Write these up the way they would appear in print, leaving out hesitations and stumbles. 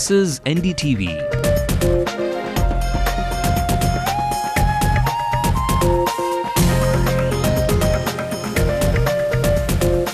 This is NDTV.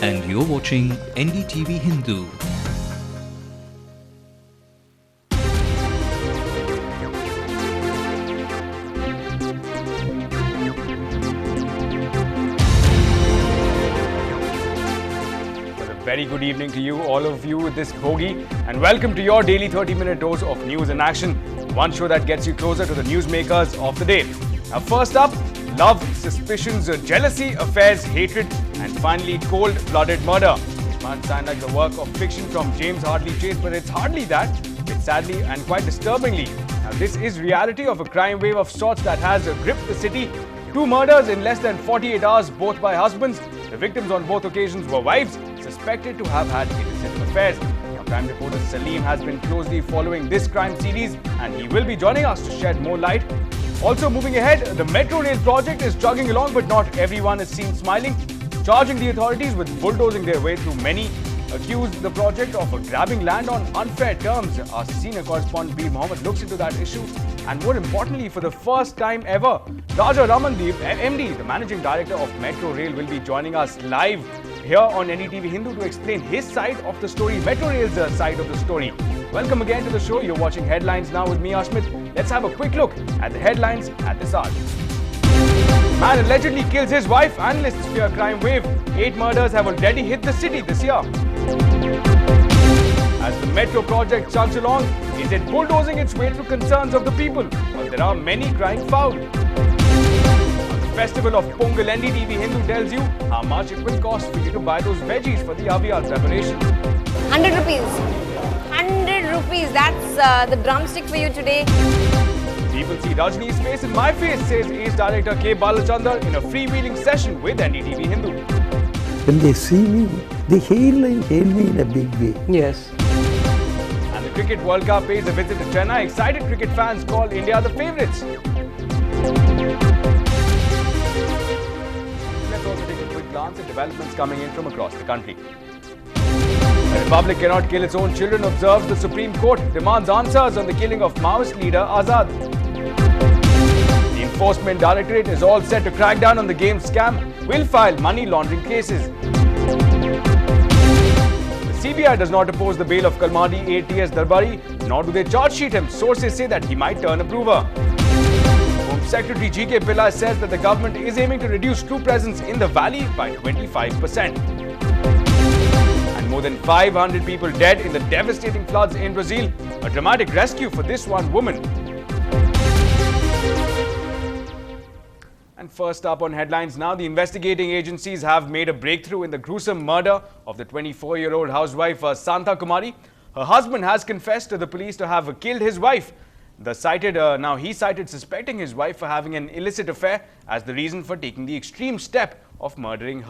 And you're watching Ndtv-Hindu. Very good evening to you, all of you, this Bhogi, and welcome to your daily 30-minute dose of news in action. One show that gets you closer to the newsmakers of the day. Now, first up, love, suspicions, jealousy, affairs, hatred, and finally cold-blooded murder. It might sound like the work of fiction from James Hardley Chase, but it's hardly that. It's sadly and quite disturbingly. Now, this is reality of a crime wave of sorts that has gripped the city. 2 murders in less than 48 hours, both by husbands. The victims on both occasions were wives, suspected to have had illicit affairs. Our crime reporter Salim has been closely following this crime series and he will be joining us to shed more light. Also moving ahead, the Metro Rail project is chugging along, but not everyone is seen smiling. Charging the authorities with bulldozing their way through, many accuse the project of grabbing land on unfair terms. Our senior correspondent Bir Mohammed looks into that issue, and more importantly, for the first time ever, Raja Ramandeep, MD, the managing director of Metro Rail, will be joining us live here on Ndtv-Hindu to explain his side of the story, Metro Rail's side of the story. Welcome again to the show. You're watching Headlines now with me, Ashmit. Let's have a quick look at the headlines at this hour. Man allegedly kills his wife. Analysts fear crime wave. 8 murders have already hit the city this year. As the Metro project chugs along, is it bulldozing its way through concerns of the people? Well, there are many crying foul. On the festival of Pongal, Ndtv-Hindu tells you how much it will cost for you to buy those veggies for the Aviyal preparation. 100 rupees. 100 rupees. That's the drumstick for you today. People see Rajni's face in my face, says Ace director K. Balachandar in a freewheeling session with Ndtv-Hindu. When they see me, they hail me in a big way. Yes. And the Cricket World Cup pays a visit to Chennai. Excited cricket fans call India the favourites. Let's also take a quick glance at developments coming in from across the country. The Republic cannot kill its own children, observes the Supreme Court, demands answers on the killing of Maoist leader Azad. The Enforcement Directorate is all set to crack down on the game scam, will file money laundering cases. The CBI does not oppose the bail of Kalmadi ATS Darbari, nor do they charge sheet him. Sources say that he might turn approver. Home Secretary G.K. Pillai says that the government is aiming to reduce troop presence in the valley by 25%. And more than 500 people dead in the devastating floods in Brazil. A dramatic rescue for this one woman. And first up on headlines now, the investigating agencies have made a breakthrough in the gruesome murder of the 24-year-old housewife Santa Kumari. Her husband has confessed to the police to have killed his wife. Now he cited suspecting his wife for having an illicit affair as the reason for taking the extreme step of murdering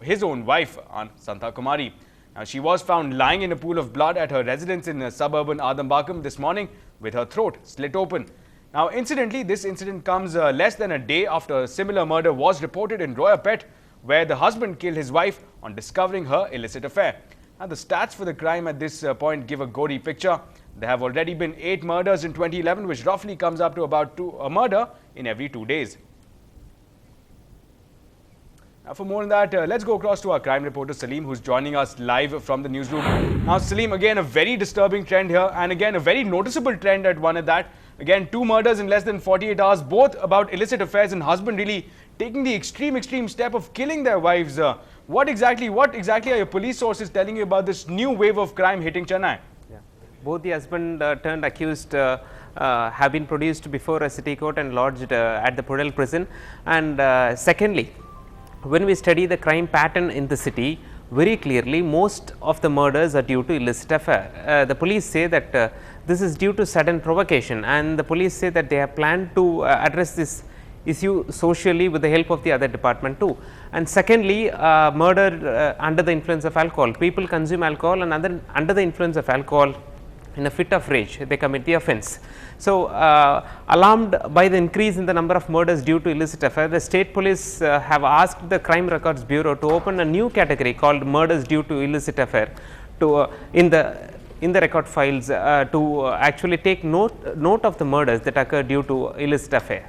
his own wife, Santa Kumari. Now, she was found lying in a pool of blood at her residence in suburban Adambakam this morning with her throat slit open. Now, incidentally, this incident comes less than a day after a similar murder was reported in Royapet, where the husband killed his wife on discovering her illicit affair. Now, the stats for the crime at this point give a gory picture. There have already been 8 murders in 2011, which roughly comes up to about a murder in every 2 days. Now, for more on that, let's go across to our crime reporter Salim, who's joining us live from the newsroom. Now, Salim, again, a very disturbing trend here, and again, a very noticeable trend at one at that. Again, 2 murders in less than 48 hours, both about illicit affairs, and husband really taking the extreme step of killing their wives. What exactly are your police sources telling you about this new wave of crime hitting Chennai? Yeah. Both the husband turned accused have been produced before a city court and lodged at the Pudel prison. And secondly, when we study the crime pattern in the city, very clearly most of the murders are due to illicit affair. The police say that this is due to sudden provocation, and the police say that they have planned to address this issue socially with the help of the other department too. And secondly, murder under the influence of alcohol. People consume alcohol, and under the influence of alcohol, in a fit of rage, they commit the offence. So, alarmed by the increase in the number of murders due to illicit affair, the state police have asked the Crime Records Bureau to open a new category called murders due to illicit affair to in the in the record files to actually take note of the murders that occurred due to illicit affair.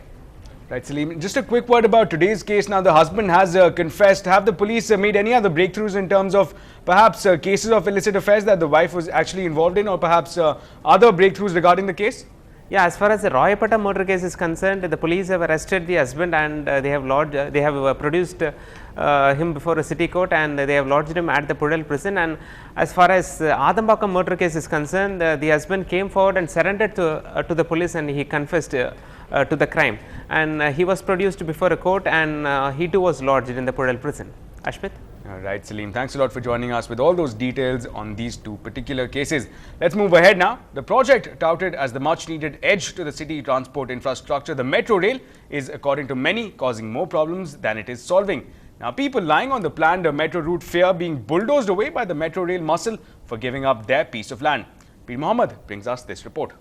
Right, Salim. Just a quick word about today's case. Now, the husband has confessed. Have the police made any other breakthroughs in terms of perhaps cases of illicit affairs that the wife was actually involved in, or perhaps other breakthroughs regarding the case? Yeah, as far as the Royapata murder case is concerned, the police have arrested the husband and they have produced him before a city court, and they have lodged him at the Pudel prison. And as far as Adambakam murder case is concerned, the husband came forward and surrendered to the police, and he confessed to the crime, and he was produced before a court, and he too was lodged in the Pudel prison. Ashmit? All right, Salim. Thanks a lot for joining us with all those details on these two particular cases. Let's move ahead now. The project, touted as the much-needed edge to the city transport infrastructure, the metro rail, is, according to many, causing more problems than it is solving. Now, people lying on the planned metro route fear being bulldozed away by the metro rail muscle for giving up their piece of land. Pir Mohammed brings us this report.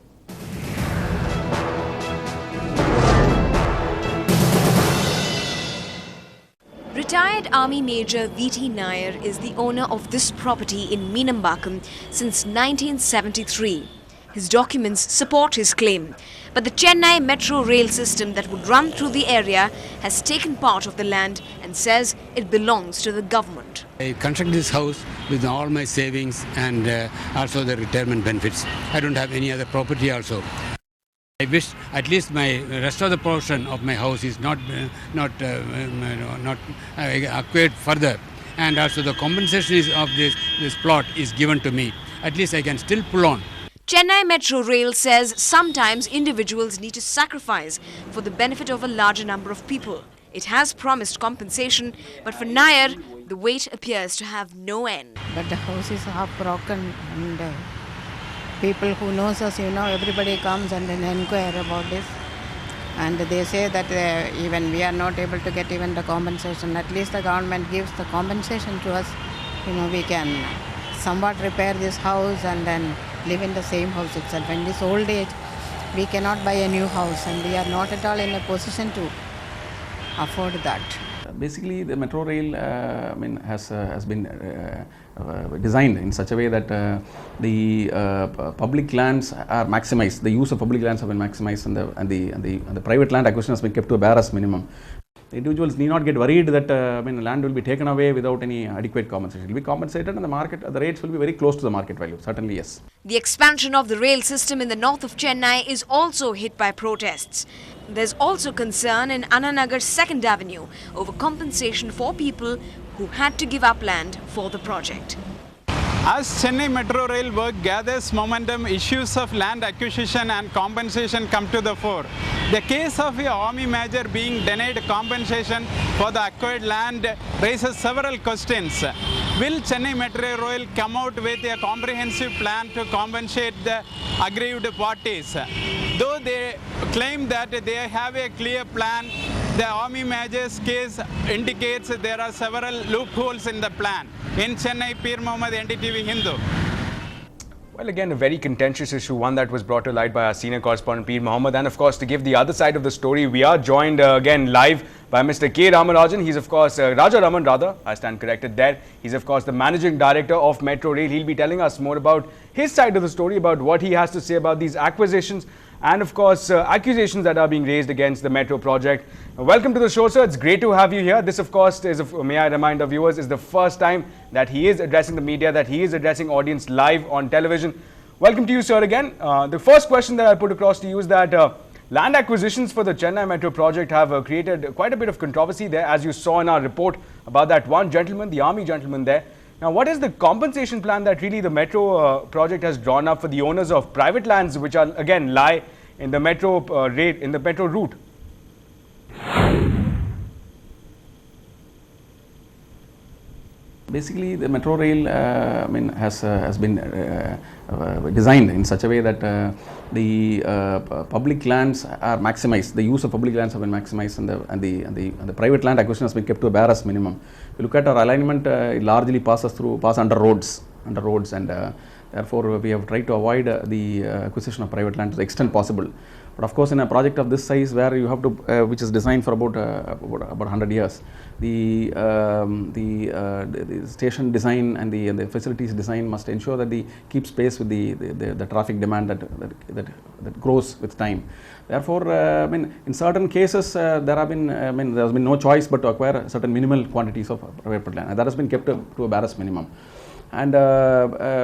Retired Army Major V.T. Nair is the owner of this property in Meenambakam since 1973. His documents support his claim, but the Chennai metro rail system that would run through the area has taken part of the land and says it belongs to the government. I constructed this house with all my savings and also the retirement benefits. I don't have any other property also. I wish at least my rest of the portion of my house is not acquired further, and also the compensation of this plot is given to me. At least I can still pull on. Chennai Metro Rail says sometimes individuals need to sacrifice for the benefit of a larger number of people. It has promised compensation, but for Nair, the wait appears to have no end. But the house is half broken, and people who knows us, everybody comes and then inquire about this. And they say that even we are not able to get even the compensation. At least the government gives the compensation to us. We can somewhat repair this house and then live in the same house itself. In this old age, we cannot buy a new house, and we are not at all in a position to afford that. Basically, the metro rail has been designed in such a way that the public lands are maximized. The use of public lands have been maximized, and the private land acquisition has been kept to a barest minimum. The individuals need not get worried that land will be taken away without any adequate compensation. It will be compensated, and the rates will be very close to the market value. Certainly, yes. The expansion of the rail system in the north of Chennai is also hit by protests. There's also concern in Ananagar 2nd Avenue over compensation for people who had to give up land for the project. As Chennai Metro Rail work gathers momentum, issues of land acquisition and compensation come to the fore. The case of a army major being denied compensation for the acquired land raises several questions. Will Chennai Metro Rail come out with a comprehensive plan to compensate the aggrieved parties? Though they claim that they have a clear plan, the army major's case indicates there are several loopholes in the plan. In Chennai, Pir Mohammed, Ndtv-Hindu. Well, again, a very contentious issue, one that was brought to light by our senior correspondent Pir Mohammed. And of course, to give the other side of the story, we are joined again live by Mr. K. Ramarajan. He's of course, Raja Raman rather, I stand corrected there. He's of course the managing director of Metro Rail. He'll be telling us more about his side of the story, about what he has to say about these acquisitions and of course accusations that are being raised against the Metro project. Welcome to the show, sir. It's great to have you here. This of course is, may I remind our viewers, is the first time that he is addressing the media, that he is addressing audience live on television. Welcome to you, sir, again. The first question that I'll put across to you is that land acquisitions for the Chennai Metro project have created quite a bit of controversy there, as you saw in our report about that one gentleman, the army gentleman there. Now, what is the compensation plan that really the Metro project has drawn up for the owners of private lands, which are again lie in the Metro Metro route? Basically, the metro rail has been designed in such a way that the public lands are maximized. The use of public lands have been maximized, and the private land acquisition has been kept to a barest minimum. If you look at our alignment, it largely pass under roads, and therefore we have tried to avoid the acquisition of private land to the extent possible. But of course, in a project of this size, where you have to, which is designed for about 100 years, the station design and the facilities design must ensure that they keep pace with the traffic demand that grows with time. Therefore, I mean, in certain cases there has been no choice but to acquire certain minimal quantities of private land, and that has been kept to a barest minimum. And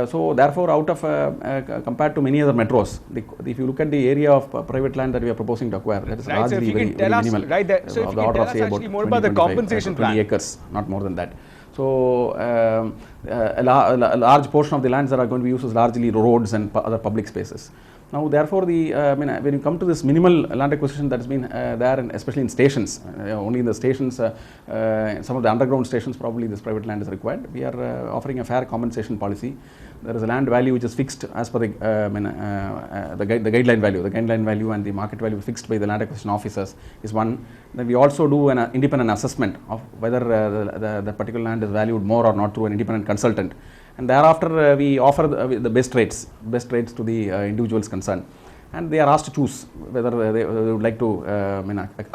so therefore, out of compared to many other metros, if you look at the area of private land that we are proposing to acquire, that is largely very minimal. Right there. So if you can tell us actually more about the compensation plan. 20 acres, not more than that. So a large portion of the lands that are going to be used is largely roads and other public spaces. Now, therefore, when you come to this minimal land acquisition that has been there, and especially in stations, only in the stations, some of the underground stations, probably this private land is required. We are offering a fair compensation policy. There is a land value which is fixed as per the guideline value. The guideline value and the market value fixed by the land acquisition officers is one. Then we also do an independent assessment of whether the particular land is valued more or not through an independent consultant. And thereafter, we offer the best rates to the individuals concerned, and they are asked to choose whether they would like to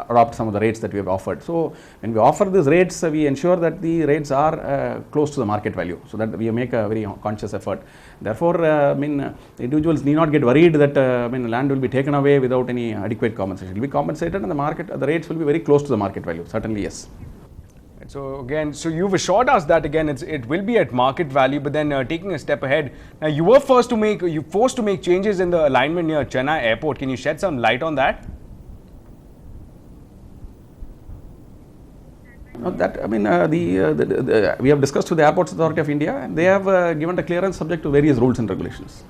adopt some of the rates that we have offered. So when we offer these rates, we ensure that the rates are close to the market value, so that we make a very conscious effort. Therefore, the individuals need not get worried that land will be taken away without any adequate compensation. It will be compensated, and the rates will be very close to the market value. Certainly, yes. So again, so you've assured us that again it will be at market value, but then taking a step ahead, now you were forced to make changes in the alignment near Chennai Airport. Can you shed some light on that? We have discussed with the Airports Authority of India, and they have given the clearance subject to various rules and regulations.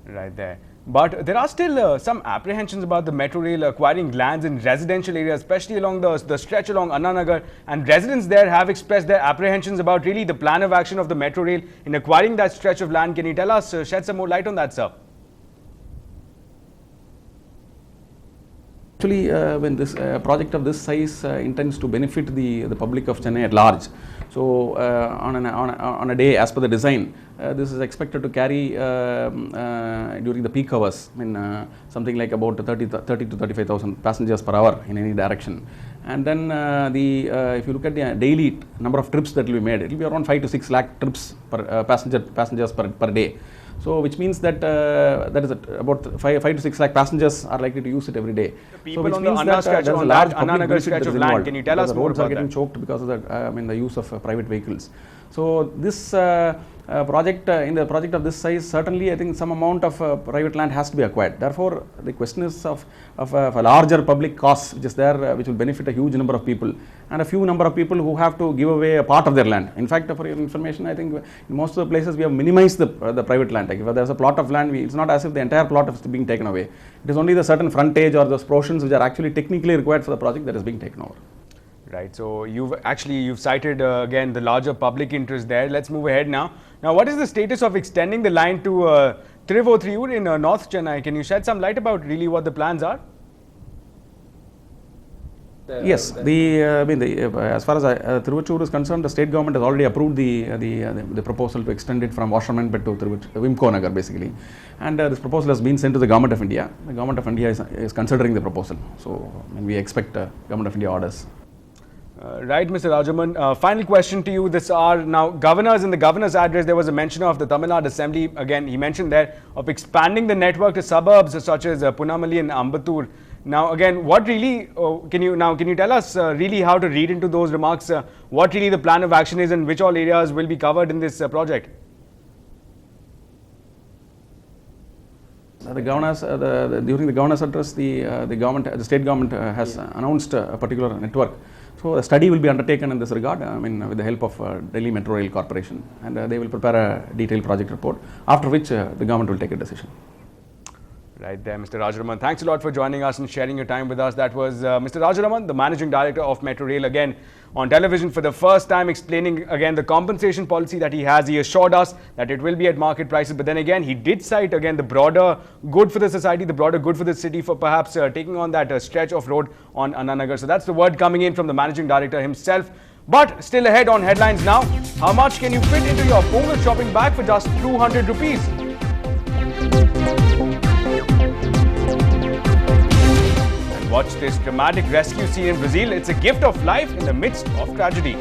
Right there. But there are still some apprehensions about the metro rail acquiring lands in residential areas, especially along the stretch along Anna Nagar, and residents there have expressed their apprehensions about really the plan of action of the metro rail in acquiring that stretch of land. Can you tell us, shed some more light on that, sir? Actually, when this project of this size intends to benefit the public of Chennai at large, so on a day as per the design, this is expected to carry during the peak hours, something like about 30 to 35,000 passengers per hour in any direction. And then if you look at the daily number of trips that will be made, it will be around 5 to 6 lakh trips per passengers per day. So which means that that is about 5 to 6 lakh passengers are likely to use it every day. People so which means that there is a large public stretch of land. Can you tell us more about that? The roads are getting choked because of the use of private vehicles. So this project, in the project of this size, certainly I think some amount of private land has to be acquired. Therefore, the question is of a larger public cost which is there, which will benefit a huge number of people, and a few number of people who have to give away a part of their land. In fact, for your information, I think in most of the places we have minimized the private land. Like if there is a plot of land, it's not as if the entire plot is being taken away. It is only the certain frontage or those portions which are actually technically required for the project that is being taken over. Right. So you've cited again the larger public interest there. Let's move ahead now. Now, what is the status of extending the line to Tiruvottriyur in North Chennai? Can you shed some light about really what the plans are? Yes, as far as Tiruvottriyur is concerned, the state government has already approved the proposal to extend it from Washermanpet to Vimco Nagar basically, and this proposal has been sent to the Government of India. The Government of India is considering the proposal, so we expect Government of India orders. Right, Mr. Rajaman. Final question to you. This are now governors. In the governor's address, there was a mention of the Tamil Nadu Assembly. Again, he mentioned there of expanding the network to suburbs such as Punamalli and Ambattur. Now, again, what really can you tell us really how to read into those remarks? What really the plan of action is, and which all areas will be covered in this project? During the governor's address, the state government has announced a particular network. So a study will be undertaken in this regard, with the help of Delhi Metro Rail Corporation, and they will prepare a detailed project report, after which the government will take a decision. Right there, Mr. Rajaraman. Thanks a lot for joining us and sharing your time with us. That was Mr. Rajaraman, the Managing Director of Metro Rail, again on television for the first time, explaining again the compensation policy that he has. He assured us that it will be at market prices, but then again he did cite again the broader good for the society, the broader good for the city for perhaps taking on that stretch of road on Anna Nagar. So that's the word coming in from the Managing Director himself. But still ahead on headlines now. How much can you fit into your Pongal shopping bag for just 200 rupees? Watch this dramatic rescue scene in Brazil. It's a gift of life in the midst of tragedy.